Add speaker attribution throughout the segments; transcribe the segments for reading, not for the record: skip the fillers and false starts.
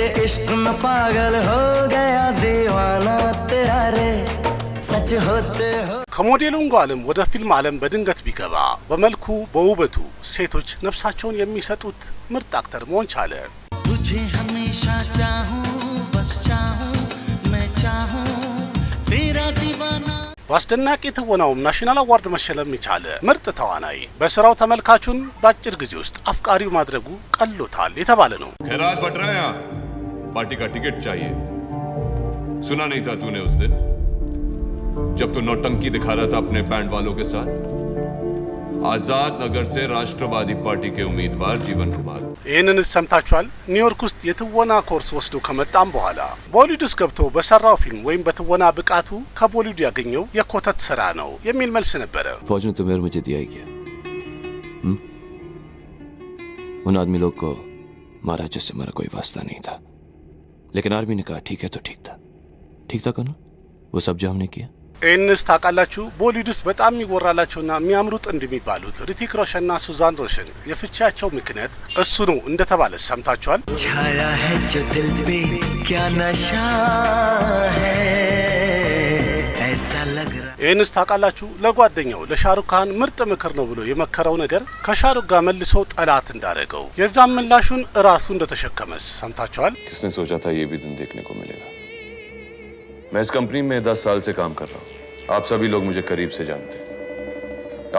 Speaker 1: तेरे इश्क में पागल हो गया दीवाना तेरा रे सच होते हो
Speaker 2: ከሞዴሉንግ ዓለም ወደ ፊልም ዓለም በድንገት ቢገባ በመልኩ በውበቱ ሴቶች ነፍሳቸውን የሚሰጡት ምርጥ አክተር መሆን ቻለ።
Speaker 1: तुझे हमेशा चाहूं बस चाहूं मैं चाहूं तेरा दीवाना
Speaker 2: በአስደናቂ ትወናው ናሽናል አዋርድ መሸለም የቻለ ምርጥ ተዋናይ በስራው ተመልካቹን በአጭር ጊዜ ውስጥ አፍቃሪው ማድረጉ ቀሎታል የተባለ ነው።
Speaker 3: खैरात बढ़ रहा है यहाँ पार्टी का टिकट चाहिए सुना नहीं था तूने उस दिन जब तू नौटंकी दिखा रहा था अपने बैंड वालों के साथ आजाद नगर से राष्ट्रवादी पार्टी के उम्मीदवार जीवन कुमार
Speaker 2: ይህንን ሰምታችኋል? ኒውዮርክ ውስጥ የትወና ኮርስ ወስዶ ከመጣም በኋላ ቦሊውድ ውስጥ ገብቶ በሰራው ፊልም ወይም በትወና ብቃቱ ከቦሊውድ ያገኘው የኮተት ስራ ነው የሚል መልስ ነበረ።
Speaker 4: फौज ने तुम्हें और मुझे दिया ही क्या? उन आदमी लोग को मारा जिससे मेरा कोई वास्ता नहीं था, लेकिन आर्मी ने कहा ठीक है तो ठीक था कौन वो सब जो हमने किया।
Speaker 2: ኤንስ ታውቃላችሁ? ቦሊውድ ውስጥ በጣም የሚወራላቸውና የሚያምሩ ጥንድ የሚባሉት ሪቲክ ሮሽንና ሱዛን ሮሽን የፍቻቸው ምክንያት እሱ ነው እንደተባለ ሰምታችኋል?
Speaker 1: छाया है जो दिल पे क्या नशा है ऐसा लग रहा
Speaker 2: ኤንስ ታውቃላችሁ? ለጓደኛው ለሻሩክ ካን ምርጥ ምክር ነው ብሎ የመከረው ነገር ከሻሩክ ጋር መልሶ ጠላት እንዳረገው የዛም ምላሹን እራሱ እንደተሸከመስ ሰምታችኋል?
Speaker 3: किसने सोचा था ये भी दिन देखने को मिलेगा। मैं इस कंपनी में 10 साल से काम कर रहा हूँ आप सभी लोग मुझे करीब से जानते हैं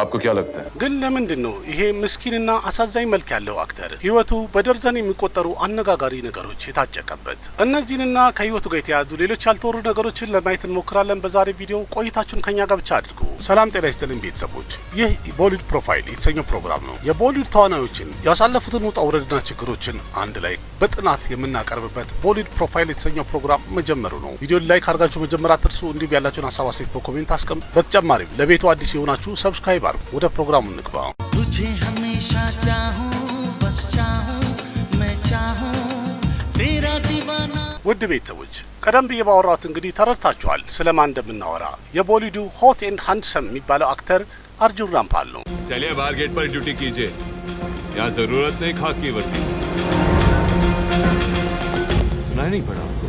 Speaker 3: आपको क्या लगता है
Speaker 2: ግን ለምንድን ነው ይሄ ምስኪንና አሳዛኝ መልክ ያለው አክተር ህይወቱ በደርዘን የሚቆጠሩ አነጋጋሪ ነገሮች የታጨቀበት? እነዚህንና ከህይወቱ ጋር የተያዙ ሌሎች ያልተወሩ ነገሮችን ለማየት እንሞክራለን በዛሬ ቪዲዮ። ቆይታችሁን ከኛ ጋር ብቻ አድርጉ። ሰላም ጤና ይስጥልን ቤተሰቦች፣ ይህ ቦሊውድ ፕሮፋይል የተሰኘው ፕሮግራም ነው። የቦሊውድ ተዋናዮችን ያሳለፉትን ውጣ ውረድና ችግሮችን አንድ ላይ በጥናት የምናቀርብበት ቦሊውድ ፕሮፋይል የተሰኘው ፕሮግራም መጀመሩ ነው። ቪዲዮን ላይክ አድርጋችሁ መጀመር አትርሱ። እንዲሁም ያላችሁን ሀሳብ አስተያየት በኮሜንት አስቀምጡ። በተጨማሪም ለቤቱ አዲስ የሆናችሁ ሰብስክራይብ ወደ ፕሮግራሙ እንግባ።
Speaker 1: तुझे हमेशा चाहूं बस चाहूं मैं चाहूं तेरा दीवाना
Speaker 2: ውድ ቤተሰቦች ቀደም ብዬ ባወራሁት እንግዲህ ተረድታችኋል ስለማን እንደምናወራ። የቦሊውዱ ሆት ኤንድ ሃንድሰም የሚባለው አክተር አርጁን ራምፓል ነው።
Speaker 3: चलिए बाहर गेट पर ड्यूटी कीजिए यहाँ जरूरत नहीं खाकी वर्दी सुनाई नहीं पड़ा आपको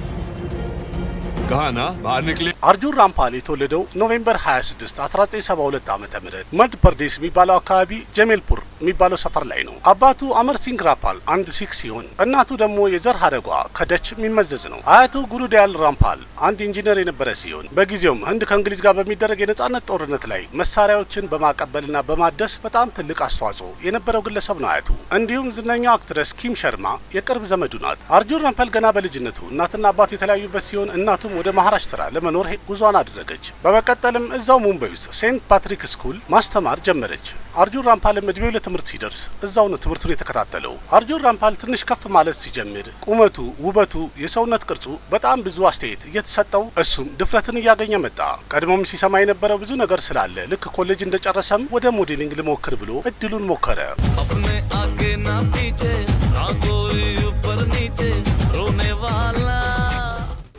Speaker 3: कहा ना बाहर निकले।
Speaker 2: አርጁን ራምፓል የተወለደው ኖቬምበር 26 1972 ዓመተ ምህረት መድ ፐርዴስ የሚባለው አካባቢ ጀሜልፑር የሚባለው ሰፈር ላይ ነው። አባቱ አመር ሲንግ ራምፓል አንድ ሲክስ ሲሆን እናቱ ደግሞ የዘር ሐረጓ ከደች የሚመዘዝ ነው። አያቱ ጉሩዲያል ራምፓል አንድ ኢንጂነር የነበረ ሲሆን በጊዜውም ህንድ ከእንግሊዝ ጋር በሚደረግ የነጻነት ጦርነት ላይ መሳሪያዎችን በማቀበልና በማደስ በጣም ትልቅ አስተዋጽኦ የነበረው ግለሰብ ነው አያቱ። እንዲሁም ዝነኛው አክትረስ ኪም ሸርማ የቅርብ ዘመዱ ናት። አርጁን ራምፓል ገና በልጅነቱ እናትና አባቱ የተለያዩበት ሲሆን እናቱም ወደ ማሃራሽትራ ለመኖር ጉዟን አደረገች። በመቀጠልም እዛው ሙምባይ ውስጥ ሴንት ፓትሪክ ስኩል ማስተማር ጀመረች። አርጁን ራምፓልም እድሜው ለትምህርት ሲደርስ እዛው ነው ትምህርቱን የተከታተለው። አርጁን ራምፓል ትንሽ ከፍ ማለት ሲጀምር ቁመቱ፣ ውበቱ፣ የሰውነት ቅርጹ በጣም ብዙ አስተያየት እየተሰጠው እሱም ድፍረትን እያገኘ መጣ። ቀድሞም ሲሰማ የነበረው ብዙ ነገር ስላለ ልክ ኮሌጅ እንደጨረሰም ወደ ሞዴሊንግ ልሞክር ብሎ እድሉን ሞከረ።
Speaker 1: अपने आगे ना पीछे ना कोई ऊपर नीचे रोने वाला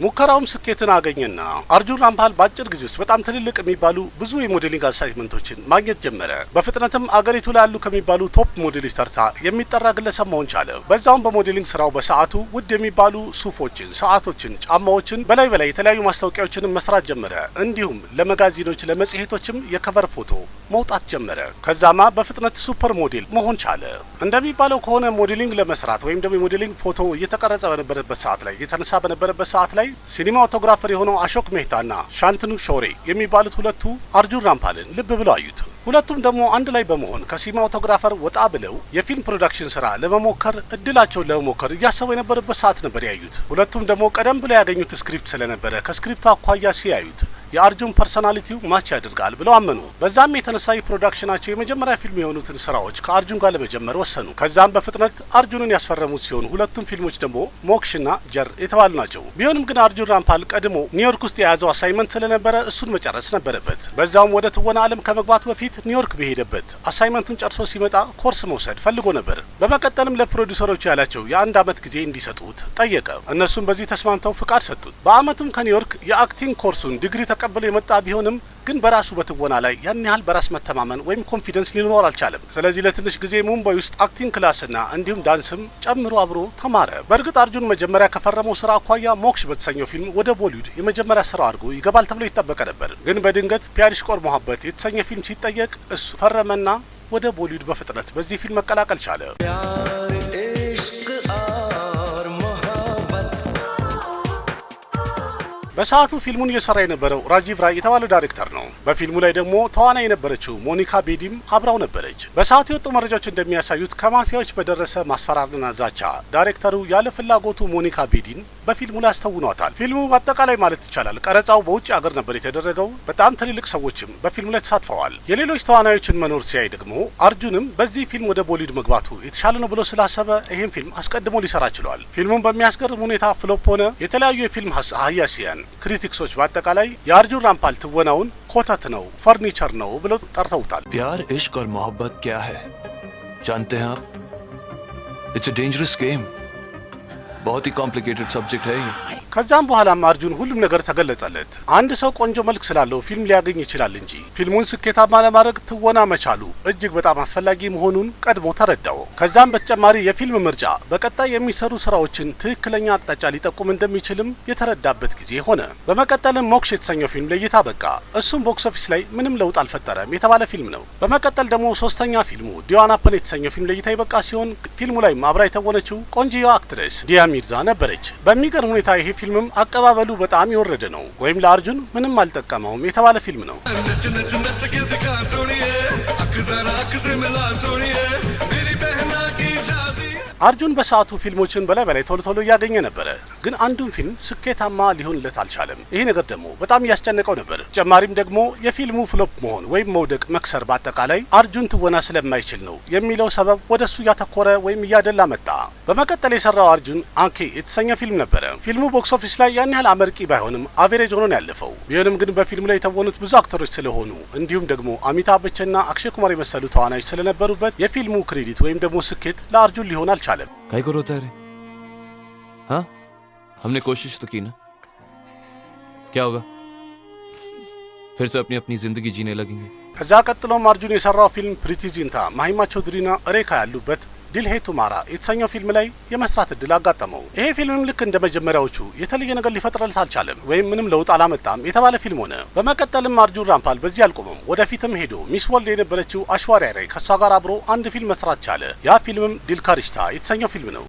Speaker 2: ሙከራውም ስኬትን አገኘና አርጁን ራምፓል በአጭር ጊዜ ውስጥ በጣም ትልልቅ የሚባሉ ብዙ የሞዴሊንግ አሳይመንቶችን ማግኘት ጀመረ። በፍጥነትም አገሪቱ ላይ ያሉ ከሚባሉ ቶፕ ሞዴሎች ተርታ የሚጠራ ግለሰብ መሆን ቻለ። በዛውም በሞዴሊንግ ስራው በሰዓቱ ውድ የሚባሉ ሱፎችን፣ ሰዓቶችን፣ ጫማዎችን በላይ የተለያዩ ማስታወቂያዎችን መስራት ጀመረ። እንዲሁም ለመጋዚኖች፣ ለመጽሔቶችም የከቨር ፎቶ መውጣት ጀመረ። ከዛማ በፍጥነት ሱፐር ሞዴል መሆን ቻለ። እንደሚባለው ከሆነ ሞዴሊንግ ለመስራት ወይም ደግሞ የሞዴሊንግ ፎቶ እየተቀረጸ በነበረበት ሰዓት ላይ እየተነሳ በነበረበት ሰዓት ላይ ሲኒማቶግራፈር የሆነው አሾክ ሜህታና ሻንትኑ ሾሬ የሚባሉት ሁለቱ አርጁን ራምፓልን ልብ ብለው አዩት። ሁለቱም ደግሞ አንድ ላይ በመሆን ከሲኒማቶግራፈር ወጣ ብለው የፊልም ፕሮዳክሽን ስራ ለመሞከር እድላቸውን ለመሞከር እያሰቡ የነበረበት ሰዓት ነበር ያዩት። ሁለቱም ደግሞ ቀደም ብለው ያገኙት ስክሪፕት ስለነበረ ከስክሪፕቱ አኳያ ሲያዩት የአርጁን ፐርሶናሊቲው ማች ያደርጋል ብለው አመኑ። በዛም የተነሳ የፕሮዳክሽናቸው የመጀመሪያ ፊልም የሆኑትን ስራዎች ከአርጁን ጋር ለመጀመር ወሰኑ። ከዛም በፍጥነት አርጁንን ያስፈረሙት ሲሆን ሁለቱም ፊልሞች ደግሞ ሞክሽና ጀር የተባሉ ናቸው። ቢሆንም ግን አርጁን ራምፓል ቀድሞ ኒውዮርክ ውስጥ የያዘው አሳይመንት ስለነበረ እሱን መጨረስ ነበረበት። በዛውም ወደ ትወና ዓለም ከመግባቱ በፊት ኒውዮርክ በሄደበት አሳይመንቱን ጨርሶ ሲመጣ ኮርስ መውሰድ ፈልጎ ነበር። በመቀጠልም ለፕሮዲውሰሮቹ ያላቸው የ1 ዓመት ጊዜ እንዲሰጡት ጠየቀ። እነሱም በዚህ ተስማምተው ፍቃድ ሰጡት። በአመቱም ከኒውዮርክ የአክቲንግ ኮርሱን ዲግሪ ተቀብሎ የመጣ ቢሆንም ግን በራሱ በትወና ላይ ያን ያህል በራስ መተማመን ወይም ኮንፊደንስ ሊኖር አልቻለም። ስለዚህ ለትንሽ ጊዜ ሙምባይ ውስጥ አክቲንግ ክላስና እንዲሁም ዳንስም ጨምሮ አብሮ ተማረ። በእርግጥ አርጁን መጀመሪያ ከፈረመው ስራ አኳያ ሞክሽ በተሰኘው ፊልም ወደ ቦሊውድ የመጀመሪያ ስራው አድርጎ ይገባል ተብሎ ይጠበቅ ነበር። ግን በድንገት ፕያር ኢሽቅ ኦር ሞሀበት የተሰኘ ፊልም ሲጠየቅ እሱ ፈረመና ወደ ቦሊውድ በፍጥነት በዚህ ፊልም መቀላቀል ቻለ። በሰዓቱ ፊልሙን እየሰራ የነበረው ራጂቭ ራይ የተባለው ዳይሬክተር ነው። በፊልሙ ላይ ደግሞ ተዋናይ የነበረችው ሞኒካ ቤዲም አብራው ነበረች። በሰዓቱ የወጡ መረጃዎች እንደሚያሳዩት ከማፊያዎች በደረሰ ማስፈራሪያና ዛቻ ዳይሬክተሩ ያለ ፍላጎቱ ሞኒካ ቤዲን በፊልሙ ላይ አስተውኗታል። ፊልሙ በአጠቃላይ ማለት ይቻላል ቀረጻው በውጭ ሀገር ነበር የተደረገው። በጣም ትልልቅ ሰዎችም በፊልሙ ላይ ተሳትፈዋል። የሌሎች ተዋናዮችን መኖር ሲያይ ደግሞ አርጁንም በዚህ ፊልም ወደ ቦሊውድ መግባቱ የተሻለ ነው ብሎ ስላሰበ ይህን ፊልም አስቀድሞ ሊሰራ ችሏል። ፊልሙን በሚያስገርም ሁኔታ ፍሎፕ ሆነ። የተለያዩ የፊልም ሀያሲያን ክሪቲክሶች በአጠቃላይ የአርጁን ራምፓል ትወናውን ኮተት ነው፣ ፈርኒቸር ነው ብለው ጠርተውታል።
Speaker 4: प्यार इश्क और मोहब्बत क्या है जानते हैं आप? इट्स अ डेंजरस गेम बहुत ही कॉम्प्लिकेटेड सब्जेक्ट है ये।
Speaker 2: ከዛም በኋላም አርጁን ሁሉም ነገር ተገለጸለት። አንድ ሰው ቆንጆ መልክ ስላለው ፊልም ሊያገኝ ይችላል እንጂ ፊልሙን ስኬታማ ለማድረግ ትወና መቻሉ እጅግ በጣም አስፈላጊ መሆኑን ቀድሞ ተረዳው። ከዛም በተጨማሪ የፊልም ምርጫ በቀጣይ የሚሰሩ ስራዎችን ትክክለኛ አቅጣጫ ሊጠቁም እንደሚችልም የተረዳበት ጊዜ ሆነ። በመቀጠልም ሞክሽ የተሰኘው ፊልም ለእይታ በቃ። እሱም ቦክስ ኦፊስ ላይ ምንም ለውጥ አልፈጠረም የተባለ ፊልም ነው። በመቀጠል ደግሞ ሶስተኛ ፊልሙ ዲዋናፐን የተሰኘው ፊልም ለእይታ የበቃ ሲሆን ፊልሙ ላይ አብራ የተወነችው ቆንጆዋ አክትረስ ዲያ ሚርዛ ነበረች። በሚገርም ሁኔታ ይሄ ፊልምም አቀባበሉ በጣም የወረደ ነው፣ ወይም ለአርጁን ምንም አልጠቀመውም የተባለ ፊልም ነው። አርጁን በሰዓቱ ፊልሞችን በላይ ቶሎ እያገኘ ነበረ፣ ግን አንዱን ፊልም ስኬታማ ሊሆንለት አልቻለም። ይሄ ነገር ደግሞ በጣም እያስጨነቀው ነበር። ተጨማሪም ደግሞ የፊልሙ ፍሎፕ መሆን ወይም መውደቅ፣ መክሰር በአጠቃላይ አርጁን ትወና ስለማይችል ነው የሚለው ሰበብ ወደሱ እያተኮረ ወይም እያደላ መጣ። በመቀጠል የሰራው አርጁን አንኬ የተሰኘ ፊልም ነበረ። ፊልሙ ቦክስ ኦፊስ ላይ ያን ያህል አመርቂ ባይሆንም አቬሬጅ ሆኖ ነው ያለፈው። ቢሆንም ግን በፊልሙ ላይ የተወኑት ብዙ አክተሮች ስለሆኑ እንዲሁም ደግሞ አሚታብ በቸንና አክሼ ኩማር የመሰሉ ተዋናዮች ስለነበሩበት የፊልሙ ክሬዲት ወይም ደግሞ ስኬት ለአርጁን ሊሆን አልቻለም።
Speaker 4: काहे को रोता है रे? हाँ, हमने कोशिश तो की ना। क्या होगा? फिर से अपनी अपनी जिंदगी जीने लगेंगे।
Speaker 2: ከዛ ቀጥሎም አርጁን የሰራው ፊልም ፕሪቲ ዚንታ ማሂማ ቾድሪና ሬካ ያሉበት ዲል ሄ ቱማራ የተሰኘው ፊልም ላይ የመስራት እድል አጋጠመው። ይሄ ፊልምም ልክ እንደ መጀመሪያዎቹ የተለየ ነገር ሊፈጥርለት አልቻለም ወይም ምንም ለውጥ አላመጣም የተባለ ፊልም ሆነ። በመቀጠልም አርጁን ራምፓል በዚህ አልቆመም። ወደፊትም ሄዶ ሚስ ወርልድ የነበረችው አሽዋሪያ ራይ ከሷ ጋር አብሮ አንድ ፊልም መስራት ቻለ። ያ ፊልምም ዲል ካ ሪሽታ የተሰኘው ፊልም ነው።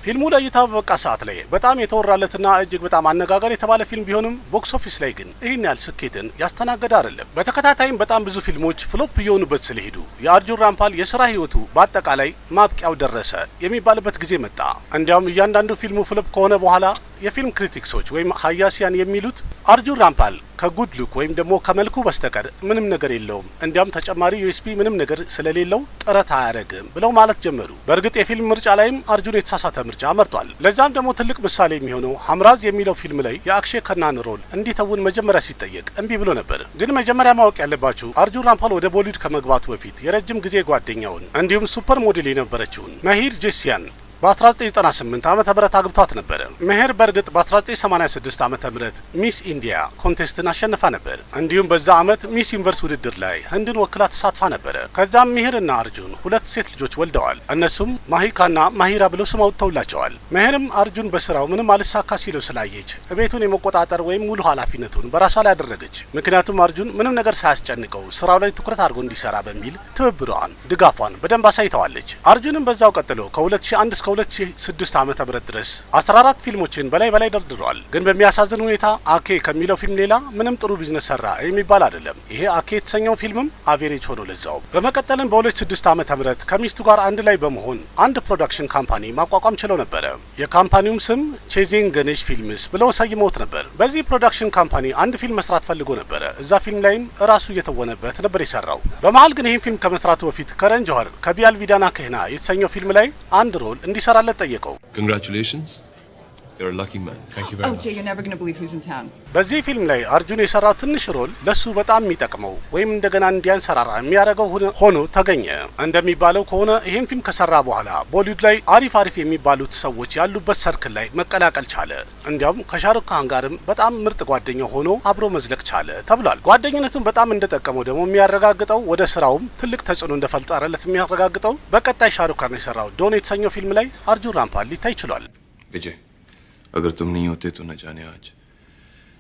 Speaker 2: ፊልሙ ለእይታ በበቃ ሰዓት ላይ በጣም የተወራለትና እጅግ በጣም አነጋጋሪ የተባለ ፊልም ቢሆንም ቦክስ ኦፊስ ላይ ግን ይህን ያህል ስኬትን ያስተናገደ አይደለም። በተከታታይም በጣም ብዙ ፊልሞች ፍሎፕ እየሆኑበት ስለሄዱ የአርጁን ራምፓል የስራ ህይወቱ በአጠቃላይ ማብቂያው ደረሰ የሚባልበት ጊዜ መጣ። እንዲያውም እያንዳንዱ ፊልሙ ፍሎፕ ከሆነ በኋላ የፊልም ክሪቲክሶች ወይም ሀያሲያን የሚሉት አርጁን ራምፓል ከጉድ ሉክ ወይም ደግሞ ከመልኩ በስተቀር ምንም ነገር የለውም፣ እንዲያውም ተጨማሪ ዩኤስፒ ምንም ነገር ስለሌለው ጥረት አያደርግም ብለው ማለት ጀመሩ። በእርግጥ የፊልም ምርጫ ላይም አርጁን የተሳሳተ ምርጫ መርጧል። ለዛም ደግሞ ትልቅ ምሳሌ የሚሆነው ሀምራዝ የሚለው ፊልም ላይ የአክሼ ከናን ሮል እንዲተውን መጀመሪያ ሲጠየቅ እምቢ ብሎ ነበር። ግን መጀመሪያ ማወቅ ያለባችሁ አርጁን ራምፓል ወደ ቦሊውድ ከመግባቱ በፊት የረጅም ጊዜ ጓደኛውን እንዲሁም ሱፐር ሞዴል የነበረችውን መሂር ጄሲያን በ1998 ዓመተ ምህረት አግብቷት ነበር። መሄር በእርግጥ በ1986 ዓመተ ምህረት ሚስ ኢንዲያ ኮንቴስትን አሸንፋ ነበር። እንዲሁም በዛ ዓመት ሚስ ዩኒቨርስ ውድድር ላይ ህንድን ወክላ ተሳትፋ ነበር። ከዛም መሄርና አርጁን ሁለት ሴት ልጆች ወልደዋል። እነሱም ማሂካና ማሂራ ብለው ስም አውጥተውላቸዋል። መሄርም አርጁን በስራው ምንም አልሳካ ሲለው ስላየች ቤቱን የመቆጣጠር ወይም ሙሉ ኃላፊነቱን በራሷ ላይ አደረገች። ምክንያቱም አርጁን ምንም ነገር ሳያስጨንቀው ስራው ላይ ትኩረት አድርጎ እንዲሰራ በሚል ትብብሯን፣ ድጋፏን በደንብ አሳይተዋለች። አርጁንም በዛው ቀጥሎ ከ2001 እስከ 2006 ዓመተ ምህረት ድረስ 14 ፊልሞችን በላይ ደርድሯል። ግን በሚያሳዝን ሁኔታ አኬ ከሚለው ፊልም ሌላ ምንም ጥሩ ቢዝነስ ሰራ የሚባል አይደለም። ይሄ አኬ የተሰኘው ፊልምም አቬሬጅ ሆኖ ለዛው። በመቀጠልም በ2006 ዓመተ ምህረት ከሚስቱ ጋር አንድ ላይ በመሆን አንድ ፕሮዳክሽን ካምፓኒ ማቋቋም ችለው ነበር። የካምፓኒውም ስም ቼዚንግ ገኔሽ ፊልምስ ብለው ሰይመውት ነበር። በዚህ ፕሮዳክሽን ካምፓኒ አንድ ፊልም መስራት ፈልጎ ነበር። እዛ ፊልም ላይም ራሱ እየተወነበት ነበር የሰራው። በመሃል ግን ይህን ፊልም ከመስራቱ በፊት ከረን ጆሀር ከቢያል ቪዳና ከህና የተሰኘው ፊልም ላይ አንድ ሮል እንዲሰራለት ጠየቀው።
Speaker 3: Congratulations. You're a lucky man.
Speaker 5: Thank you very
Speaker 6: Oh,
Speaker 5: much.
Speaker 6: Jay, you're never going to believe who's in town.
Speaker 2: በዚህ ፊልም ላይ አርጁን የሰራው ትንሽ ሮል ለሱ በጣም የሚጠቅመው ወይም እንደገና እንዲያንሰራራ የሚያደርገው ሆኖ ተገኘ። እንደሚባለው ከሆነ ይሄን ፊልም ከሰራ በኋላ ቦሊውድ ላይ አሪፍ የሚባሉት ሰዎች ያሉበት ሰርክል ላይ መቀላቀል ቻለ። እንዲያውም ከሻሩክ ካን ጋርም በጣም ምርጥ ጓደኛ ሆኖ አብሮ መዝለቅ ቻለ ተብሏል። ጓደኝነቱን በጣም እንደጠቀመው ደግሞ የሚያረጋግጠው ወደ ስራውም ትልቅ ተጽዕኖ እንደፈጠረለት የሚያረጋግጠው በቀጣይ ሻሩክ ካን የሰራው ዶን የተሰኘው ፊልም ላይ አርጁን ራምፓል ሊታይ ችሏል።
Speaker 4: विजय, अगर तुम नहीं होते तो न जाने आज।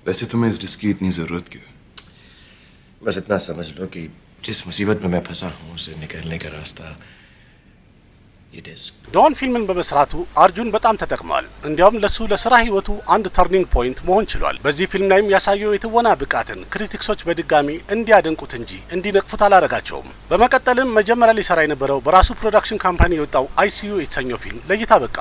Speaker 4: वैसे तुम्हें इस रिस्क की इतनी जरूरत क्यों?
Speaker 5: बस इतना समझ लो कि जिस मुसीबत में मैं फंसा हूँ उससे निकलने का रास्ता ये डिस्क।
Speaker 2: ዶን ፊልምን በመስራቱ አርጁን በጣም ተጠቅሟል። እንዲያውም ለሱ ለስራ ህይወቱ አንድ ተርኒንግ ፖይንት መሆን ችሏል። በዚህ ፊልም ላይም ያሳየው የትወና ብቃትን ክሪቲክሶች በድጋሚ እንዲያደንቁት እንጂ እንዲነቅፉት አላረጋቸውም። በመቀጠልም መጀመሪያ ሊሰራ የነበረው በራሱ ፕሮዳክሽን ካምፓኒ የወጣው ICU የተሰኘው ፊልም ለእይታ በቃ።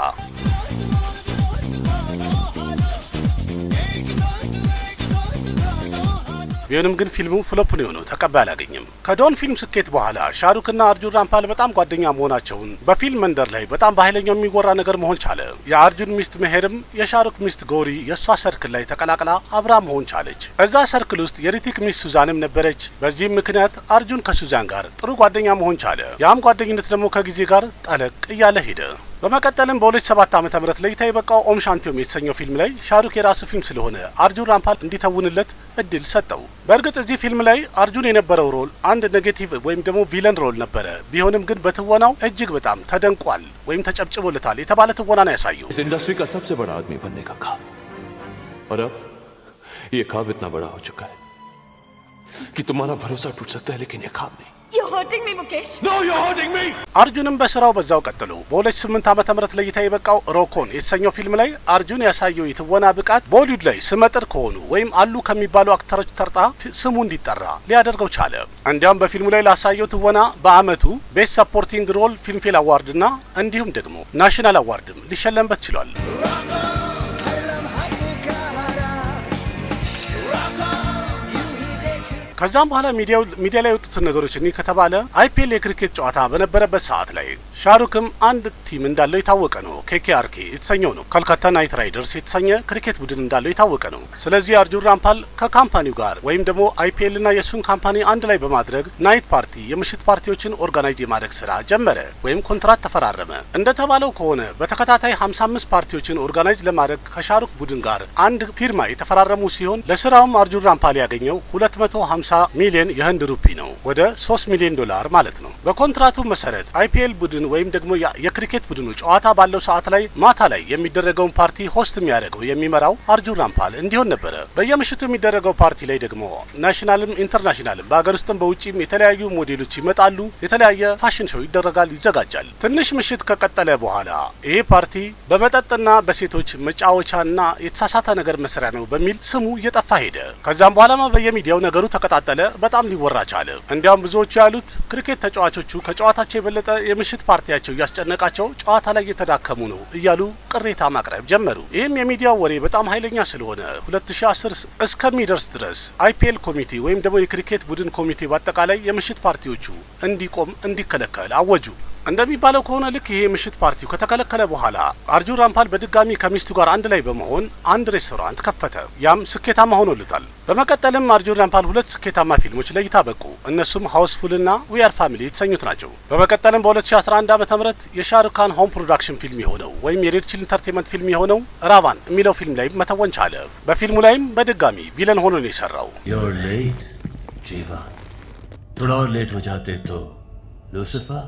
Speaker 2: ቢሆንም ግን ፊልሙ ፍሎፕ ነው የሆነው፣ ተቀባይ አላገኘም። ከዶን ፊልም ስኬት በኋላ ሻሩክና አርጁን ራምፓል በጣም ጓደኛ መሆናቸውን በፊልም መንደር ላይ በጣም በኃይለኛው የሚወራ ነገር መሆን ቻለ። የአርጁን ሚስት መሄርም የሻሩክ ሚስት ጎሪ የእሷ ሰርክል ላይ ተቀላቅላ አብራ መሆን ቻለች። እዛ ሰርክል ውስጥ የሪቲክ ሚስት ሱዛንም ነበረች። በዚህም ምክንያት አርጁን ከሱዛን ጋር ጥሩ ጓደኛ መሆን ቻለ። ያም ጓደኝነት ደግሞ ከጊዜ ጋር ጠለቅ እያለ ሄደ። በመቀጠልም በ2007 ዓ.ም ለእይታ የበቃው ኦም ሻንቲዮም የተሰኘው ፊልም ላይ ሻሩክ የራሱ ፊልም ስለሆነ አርጁን ራምፓል እንዲተውንለት እድል ሰጠው። በእርግጥ እዚህ ፊልም ላይ አርጁን የነበረው ሮል አንድ ኔጌቲቭ ወይም ደግሞ ቪለን ሮል ነበረ። ቢሆንም ግን በትወናው እጅግ በጣም ተደንቋል ወይም ተጨብጭቦለታል የተባለ ትወና ነው ያሳየው።
Speaker 4: इस इंडस्ट्री का सबसे बड़ा आदमी बनने का ख्वाब, और अब ये ख्वाब इतना बड़ा हो चुका है कि तुम्हारा भरोसा टूट सकता है, लेकिन ये ख्वाब नहीं।
Speaker 6: You're hurting me, Mukesh.
Speaker 4: No, you're hurting me.
Speaker 2: አርጁንም በስራው በዛው ቀጥሎ በ2008 ዓ.ም ለእይታ የበቃው ሮኮን የተሰኘው ፊልም ላይ አርጁን ያሳየው የትወና ብቃት ቦሊውድ ላይ ስመጥር ከሆኑ ወይም አሉ ከሚባሉ አክተሮች ተርጣ ስሙ እንዲጠራ ሊያደርገው ቻለ። እንዲያውም በፊልሙ ላይ ላሳየው ትወና በአመቱ ቤስት ሰፖርቲንግ ሮል ፊልምፌር አዋርድ እና እንዲሁም ደግሞ ናሽናል አዋርድም ሊሸለምበት ችሏል። ከዛም በኋላ ሚዲያ ላይ የወጡትን ነገሮች እኒ ከተባለ IPL የክሪኬት ጨዋታ በነበረበት ሰዓት ላይ ሻሩክም አንድ ቲም እንዳለው የታወቀ ነው። KKRK የተሰኘው ነው። ኮልካታ ናይት ራይደርስ የተሰኘ ክሪኬት ቡድን እንዳለው የታወቀ ነው። ስለዚህ አርጁን ራምፓል ከካምፓኒው ጋር ወይም ደግሞ IPL እና የሱን ካምፓኒ አንድ ላይ በማድረግ ናይት ፓርቲ የምሽት ፓርቲዎችን ኦርጋናይዝ የማድረግ ስራ ጀመረ ወይም ኮንትራት ተፈራረመ። እንደተባለው ከሆነ በተከታታይ 55 ፓርቲዎችን ኦርጋናይዝ ለማድረግ ከሻሩክ ቡድን ጋር አንድ ፊርማ የተፈራረሙ ሲሆን ለስራውም አርጁን ራምፓል ያገኘው 250 ሚሊዮን የህንድ ሩፒ ነው፣ ወደ 3 ሚሊዮን ዶላር ማለት ነው። በኮንትራቱ መሰረት IPL ቡድን ወይም ደግሞ የክሪኬት ቡድኑ ጨዋታ ባለው ሰዓት ላይ ማታ ላይ የሚደረገውን ፓርቲ ሆስት የሚያደርገው የሚመራው አርጁን ራምፓል እንዲሆን ነበረ። በየምሽቱ የሚደረገው ፓርቲ ላይ ደግሞ ናሽናልም ኢንተርናሽናልም በሀገር ውስጥም በውጪም የተለያዩ ሞዴሎች ይመጣሉ። የተለያየ ፋሽን ሾው ይደረጋል፣ ይዘጋጃል። ትንሽ ምሽት ከቀጠለ በኋላ ይሄ ፓርቲ በመጠጥና በሴቶች መጫወቻና የተሳሳተ ነገር መስሪያ ነው በሚል ስሙ እየጠፋ ሄደ። ከዛም በኋላማ በየሚዲያው ነገሩ ተቀጣጠለ፣ በጣም ሊወራ ቻለ። እንዲያውም ብዙዎቹ ያሉት ክሪኬት ተጫዋቾቹ ከጨዋታቸው የበለጠ የምሽት ፓርቲያቸው እያስጨነቃቸው ጨዋታ ላይ እየተዳከሙ ነው እያሉ ቅሬታ ማቅረብ ጀመሩ። ይህም የሚዲያው ወሬ በጣም ኃይለኛ ስለሆነ 2010 እስከሚደርስ ድረስ IPL ኮሚቴ ወይም ደግሞ የክሪኬት ቡድን ኮሚቴ በአጠቃላይ የምሽት ፓርቲዎቹ እንዲከለከል አወጁ። እንደሚባለው ከሆነ ልክ ይሄ ምሽት ፓርቲው ከተከለከለ በኋላ አርጁን ራምፓል በድጋሚ ከሚስቱ ጋር አንድ ላይ በመሆን አንድ ሬስቶራንት ከፈተ። ያም ስኬታማ ሆኖልታል። በመቀጠልም አርጁን ራምፓል ሁለት ስኬታማ ፊልሞች ለእይታ በቁ። እነሱም ሃውስፉል እና ዊ አር ፋሚሊ የተሰኙት ናቸው። በመቀጠልም በ2011 ዓ.ም የሻሩክ ካን ሆም ፕሮዳክሽን ፊልም የሆነው ወይም የሬድ ቺል ኢንተርቴንመንት ፊልም የሆነው ራቫን የሚለው ፊልም ላይ መተወን ቻለ። በፊልሙ ላይም በድጋሚ ቪለን ሆኖ ነው የሰራው።
Speaker 7: You're late, जीवा। थोड़ा और लेट हो जाते तो लूसिफर।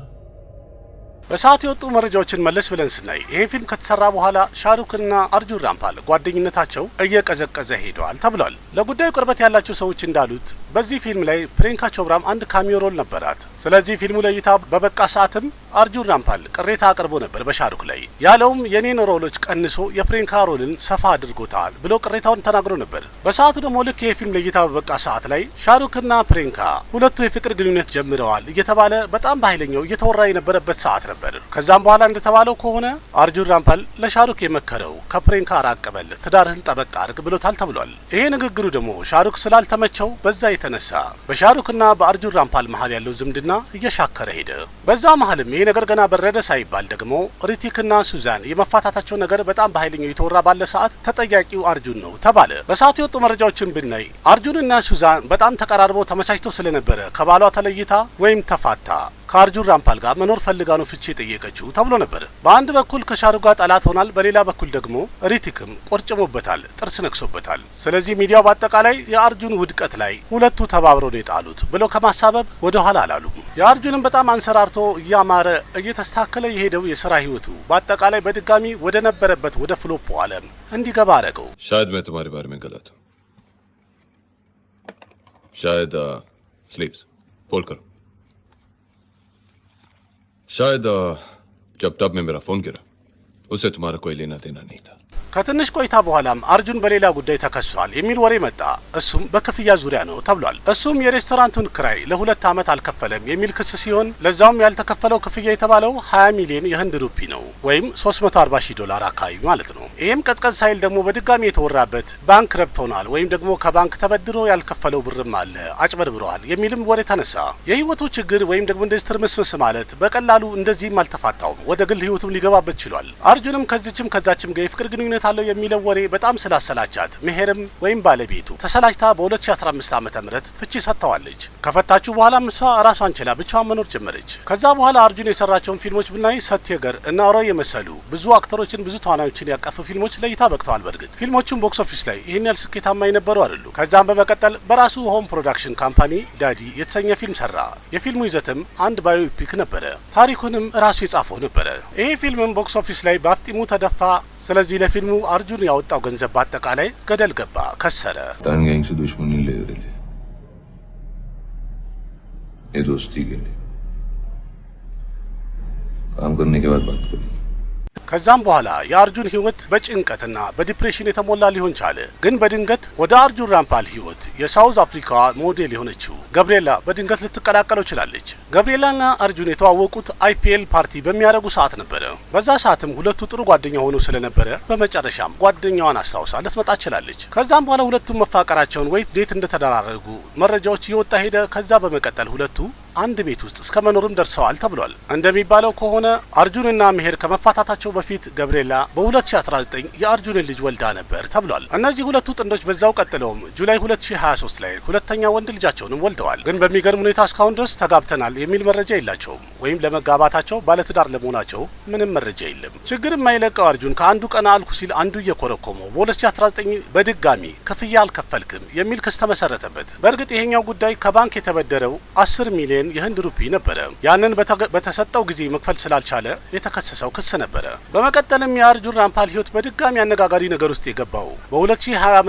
Speaker 2: በሰዓቱ የወጡ መረጃዎችን መለስ ብለን ስናይ ይሄ ፊልም ከተሰራ በኋላ ሻሩክና አርጁን ራምፓል ጓደኝነታቸው እየቀዘቀዘ ሄደዋል ተብሏል። ለጉዳዩ ቅርበት ያላቸው ሰዎች እንዳሉት በዚህ ፊልም ላይ ፕሪያንካ ቾፕራም አንድ ካሚዮ ሮል ነበራት። ስለዚህ ፊልሙ ለእይታ በበቃ ሰዓትም አርጁን ራምፓል ቅሬታ አቅርቦ ነበር በሻሩክ ላይ። ያለውም የኔን ሮሎች ቀንሶ የፕሪያንካ ሮልን ሰፋ አድርጎታል ብሎ ቅሬታውን ተናግሮ ነበር። በሰዓቱ ደግሞ ልክ ይሄ ፊልም ለእይታ በበቃ ሰዓት ላይ ሻሩክና ፕሪያንካ ሁለቱ የፍቅር ግንኙነት ጀምረዋል እየተባለ በጣም በኃይለኛው እየተወራ የነበረበት ሰዓት ነበር። ከዛም በኋላ እንደተባለው ከሆነ አርጁን ራምፓል ለሻሩክ የመከረው ከፕሪያንካ ራቅ በል ትዳርህን ጠበቅ አድርግ ብሎታል ተብሏል። ይሄ ንግግሩ ደግሞ ሻሩክ ስላልተመቸው በዛ የተነሳ በሻሩክና በአርጁን ራምፓል መሀል ያለው ዝምድና እየሻከረ ሄደ። በዛ መሀልም ይሄ ነገር ገና በረደ ሳይባል ደግሞ ሪቲክና ሱዛን የመፋታታቸው ነገር በጣም በኃይለኛው የተወራ ባለ ሰዓት ተጠያቂው አርጁን ነው ተባለ። በሰዓቱ የወጡ መረጃዎችን ብናይ አርጁንና ሱዛን በጣም ተቀራርበው ተመቻችተው ስለነበረ ከባሏ ተለይታ ወይም ተፋታ ከአርጁን ራምፓል ጋር መኖር ፈልጋ ነው ፍቺ የጠየቀችው ተብሎ ነበር። በአንድ በኩል ከሻሩክ ጋር ጠላት ሆናል፣ በሌላ በኩል ደግሞ ሪቲክም ቆርጭሞበታል፣ ጥርስ ነክሶበታል። ስለዚህ ሚዲያው በአጠቃላይ የአርጁን ውድቀት ላይ ሁለቱ ተባብረው ነው የጣሉት ብለው ከማሳበብ ወደ ኋላ አላሉም። የአርጁንም በጣም አንሰራርቶ እያማረ እየተስተካከለ የሄደው የስራ ህይወቱ በአጠቃላይ በድጋሚ ወደ ነበረበት ወደ ፍሎፖ ዓለም እንዲገባ አረገው።
Speaker 3: शायद मैं तुम्हारे बारे में गलत हूं, शायद स्लीव्स फोल्ड करो। शायद जब तब में मेरा फोन गिरा उससे तुम्हारा कोई लेना देना नहीं था।
Speaker 2: ከትንሽ ቆይታ በኋላም አርጁን በሌላ ጉዳይ ተከሷል የሚል ወሬ መጣ። እሱም በክፍያ ዙሪያ ነው ተብሏል። እሱም የሬስቶራንቱን ክራይ ለ2 ዓመት አልከፈለም የሚል ክስ ሲሆን ለዛውም ያልተከፈለው ክፍያ የተባለው 20 ሚሊዮን የህንድ ሩፒ ነው ወይም $340,000 አካባቢ ማለት ነው። ይሄም ቀዝቀዝ ሳይል ደግሞ በድጋሚ የተወራበት ባንክ ረብቶናል ወይም ደግሞ ከባንክ ተበድሮ ያልከፈለው ብርም አለ አጭበርብረዋል የሚልም ወሬ ተነሳ። የህይወቱ ችግር ወይም ደግሞ እንደዚህ ትርምስምስ ማለት በቀላሉ እንደዚህም አልተፋታውም፣ ወደ ግል ህይወቱም ሊገባበት ችሏል። አርጁንም ከዚችም ከዛችም ጋር የፍቅር ግንኙነት አለው የሚለው ወሬ በጣም ስላሰላቻት መሄርም ወይም ባለቤቱ ተሰላችታ በ2015 ዓ.ም ፍቺ ሰጥተዋለች። ከፈታችሁ በኋላም እሷ ራሷን ችላ ብቻዋን መኖር ጀመረች። ከዛ በኋላ አርጁን የሰራቸውን ፊልሞች ብናይ ሰትየገር እና ሮይ የመሰሉ ብዙ አክተሮችን ብዙ ተዋናዮችን ያቀፉ ፊልሞች ለእይታ በቅተዋል። በእርግጥ ፊልሞቹም ቦክስ ኦፊስ ላይ ይህን ያህል ስኬታማ የነበሩ አይደሉ። ከዛም በመቀጠል በራሱ ሆም ፕሮዳክሽን ካምፓኒ ዳዲ የተሰኘ ፊልም ሰራ። የፊልሙ ይዘትም አንድ ባዮፒክ ነበረ። ታሪኩንም ራሱ የጻፈው ነበረ። ይሄ ፊልምም ቦክስ ኦፊስ ላይ በአፍጢሙ ተደፋ። ስለዚህ ለፊልሙ አርጁን ያወጣው ገንዘብ በአጠቃላይ ገደል ገባ፣ ከሰረ።
Speaker 3: गैंग से दुश्मनी ले रहे थे, ये दोस्ती के लिए काम करने के बाद बात करेंगे।
Speaker 2: ከዛም በኋላ የአርጁን ህይወት በጭንቀትና በዲፕሬሽን የተሞላ ሊሆን ቻለ። ግን በድንገት ወደ አርጁን ራምፓል ህይወት የሳውዝ አፍሪካዋ ሞዴል የሆነችው ገብርኤላ በድንገት ልትቀላቀለው ችላለች። ገብርኤላና አርጁን የተዋወቁት IPL ፓርቲ በሚያደርጉ ሰዓት ነበረ። በዛ ሰዓትም ሁለቱ ጥሩ ጓደኛ ሆነው ስለነበረ በመጨረሻም ጓደኛዋን አስታውሳ ልትመጣ ችላለች። ከዛም በኋላ ሁለቱም መፋቀራቸውን ወይ ዴት እንደተደራረጉ መረጃዎች እየወጣ ሄደ። ከዛ በመቀጠል ሁለቱ አንድ ቤት ውስጥ እስከ መኖርም ደርሰዋል ተብሏል። እንደሚባለው ከሆነ አርጁንና መሄር ከመፋታታቸው በፊት ገብርኤላ በ2019 የአርጁንን ልጅ ወልዳ ነበር ተብሏል። እነዚህ ሁለቱ ጥንዶች በዛው ቀጥለውም ጁላይ 2023 ላይ ሁለተኛ ወንድ ልጃቸውንም ወልደዋል። ግን በሚገርም ሁኔታ እስካሁን ድረስ ተጋብተናል የሚል መረጃ የላቸውም፣ ወይም ለመጋባታቸው ባለትዳር ለመሆናቸው ምንም መረጃ የለም። ችግር የማይለቀው አርጁን ከአንዱ ቀና አልኩ ሲል አንዱ እየኮረኮመው በ2019 በድጋሚ ክፍያ አልከፈልክም የሚል ክስ ተመሰረተበት። በእርግጥ ይሄኛው ጉዳይ ከባንክ የተበደረው 10 ሚሊዮን የህንድ ሩፒ ነበረ። ያንን በተሰጠው ጊዜ መክፈል ስላልቻለ የተከሰሰው ክስ ነበረ። በመቀጠልም የአርጁን ራምፓል ህይወት በድጋሚ አነጋጋሪ ነገር ውስጥ የገባው በ2020 ዓ.ም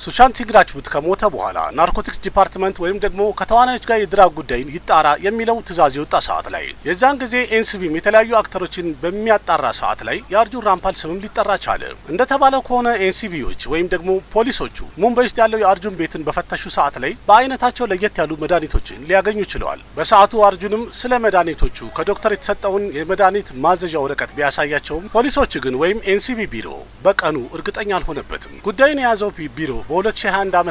Speaker 2: ሱሻንት ሲንግ ራጅፑት ከሞተ በኋላ ናርኮቲክስ ዲፓርትመንት ወይም ደግሞ ከተዋናዮች ጋር የድራግ ጉዳይን ይጣራ የሚለው ትዕዛዝ የወጣ ሰዓት ላይ የዛን ጊዜ ኤንሲቢም የተለያዩ አክተሮችን በሚያጣራ ሰዓት ላይ የአርጁን ራምፓል ስምም ሊጠራ ቻለ። እንደተባለው ከሆነ ኤንሲቢዎች ወይም ደግሞ ፖሊሶቹ ሙምባይ ውስጥ ያለው የአርጁን ቤትን በፈተሹ ሰዓት ላይ በአይነታቸው ለየት ያሉ መድኃኒቶችን ሊያገኙ ችለዋል። በሰዓቱ አርጁንም ስለ መድኃኒቶቹ ከዶክተር የተሰጠውን የመድኃኒት ማዘዣ ወረቀት ቢያሳያቸውም ፖሊሶች ግን ወይም ኤንሲቢ ቢሮ በቀኑ እርግጠኛ አልሆነበትም። ጉዳዩን የያዘው ቢሮ በ2021 ዓ.ም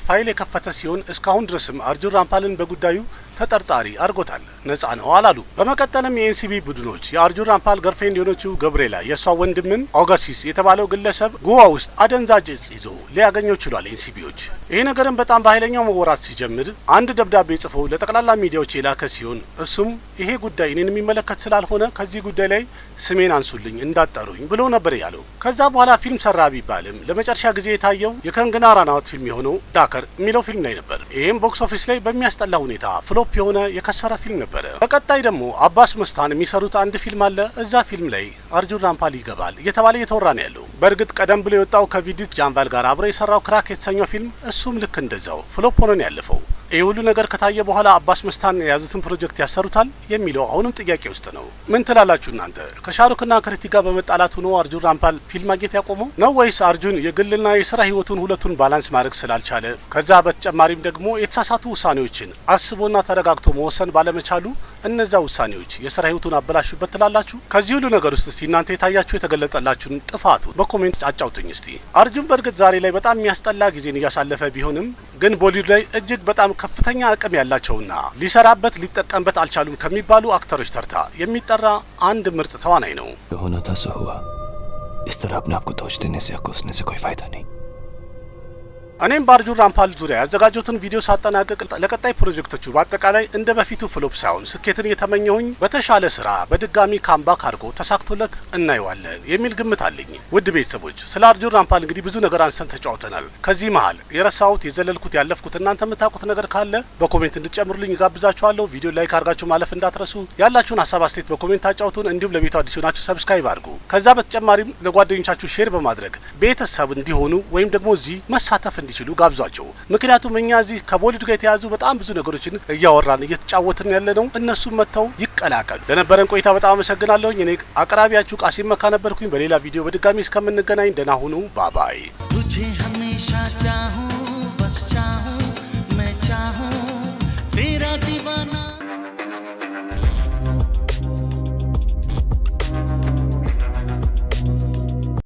Speaker 2: ፋይል የከፈተ ሲሆን እስካሁን ድረስም አርጁን ራምፓልን በጉዳዩ ተጠርጣሪ አድርጎታል፣ ነጻ ነው አላሉ። በመቀጠልም የኤንሲቢ ቡድኖች የአርጁን ራምፓል ገርፍሬንድ የሆነችው ገብርኤላ የእሷ ወንድምን ኦጋሲስ የተባለው ግለሰብ ጉዋ ውስጥ አደንዛዥ እጽ ይዞ ሊያገኘው ችሏል። ኤንሲቢዎች ይህ ነገርም በጣም በኃይለኛው መወራት ሲጀምር አንድ ደብዳቤ ጽፎ ለጠቅላላ ሚዲያዎች የላከ ሲሆን እሱም ይሄ ጉዳይ እኔን የሚመለከት ስላልሆነ ከዚህ ጉዳይ ላይ ስሜን አንሱልኝ እንዳጠሩኝ ብሎ ነበር ያለው። ከዛ በኋላ ፊልም ሰራ ቢባልም ለመጨረሻ ጊዜ የታየው የከንግና ራናውት ፊልም የሆነው ዳከር የሚለው ፊልም ላይ ነበር። ይህም ቦክስ ኦፊስ ላይ በሚያስጠላ ሁኔታ ፍሎፕ የሆነ የከሰረ ፊልም ነበረ። በቀጣይ ደግሞ አባስ መስታን የሚሰሩት አንድ ፊልም አለ። እዛ ፊልም ላይ አርጁን ራምፓል ይገባል እየተባለ እየተወራ ነው ያለው። በእርግጥ ቀደም ብሎ የወጣው ከቪዲት ጃምባል ጋር አብሮ የሰራው ክራክ የተሰኘው ፊልም እሱም ልክ እንደዛው ፍሎፕ ሆኖ ነው ያለፈው። ይህ ሁሉ ነገር ከታየ በኋላ አባስ መስታን የያዙትን ፕሮጀክት ያሰሩታል የሚለው አሁንም ጥያቄ ውስጥ ነው። ምን ትላላችሁ እናንተ? ከሻሩክና ከሪቲክ ጋር በመጣላቱ ነው አርጁን ራምፓል ፊልም ማግኘት ያቆመው ነው ወይስ አርጁን የግልና የስራ ህይወቱን ሁለቱን ባላንስ ማድረግ ስላልቻለ ከዛ በተጨማሪም ደግሞ የተሳሳቱ ውሳኔዎችን አስቦና ተረጋግቶ መወሰን ባለመቻሉ እነዛ ውሳኔዎች የስራ ህይወቱን አበላሹበት ትላላችሁ? ከዚህ ሁሉ ነገር ውስጥ እስቲ እናንተ የታያችሁ የተገለጠላችሁን ጥፋቱ በኮሜንት አጫውቱኝ እስቲ። አርጁን በእርግጥ ዛሬ ላይ በጣም የሚያስጠላ ጊዜን እያሳለፈ ቢሆንም ግን ቦሊውድ ላይ እጅግ በጣም ከፍተኛ አቅም ያላቸውና ሊሰራበት ሊጠቀምበት አልቻሉም ከሚባሉ አክተሮች ተርታ የሚጠራ አንድ ምርጥ ተዋናይ ነው።
Speaker 4: होना था सो हुआ इस तरह अपने आप को दोष देने से या कोसने से कोई फायदा नहीं
Speaker 2: እኔም በአርጁን ራምፓል ዙሪያ ያዘጋጀሁትን ቪዲዮ ሳጠናቀቅ ለቀጣይ ፕሮጀክቶቹ በአጠቃላይ እንደ በፊቱ ፍሎፕ ሳይሆን ስኬትን እየተመኘሁኝ በተሻለ ስራ በድጋሚ ካምባክ አድርጎ ተሳክቶለት እናየዋለን የሚል ግምት አለኝ። ውድ ቤተሰቦች ስለ አርጁን ራምፓል እንግዲህ ብዙ ነገር አንስተን ተጫውተናል። ከዚህ መሃል የረሳሁት የዘለልኩት ያለፍኩት እናንተ የምታውቁት ነገር ካለ በኮሜንት እንድጨምሩልኝ ጋብዛችኋለሁ። ቪዲዮ ላይክ አድርጋችሁ ማለፍ እንዳትረሱ። ያላችሁን ሀሳብ አስተያየት በኮሜንት አጫውቱን። እንዲሁም ለቤቱ አዲስ ሆናችሁ ሰብስክራይብ አድርጉ። ከዛ በተጨማሪም ለጓደኞቻችሁ ሼር በማድረግ ቤተሰብ እንዲሆኑ ወይም ደግሞ እዚህ መሳተፍ እንዲችሉ ጋብዟቸው። ምክንያቱም እኛ እዚህ ከቦሊውድ ጋር የተያዙ በጣም ብዙ ነገሮችን እያወራን እየተጫወትን ያለ ነው። እነሱም መጥተው ይቀላቀሉ። ለነበረን ቆይታ በጣም አመሰግናለሁ። እኔ አቅራቢያችሁ ቃሲም መካ ነበርኩኝ። በሌላ ቪዲዮ በድጋሚ እስከምንገናኝ ደህና ሁኑ። ባባይ።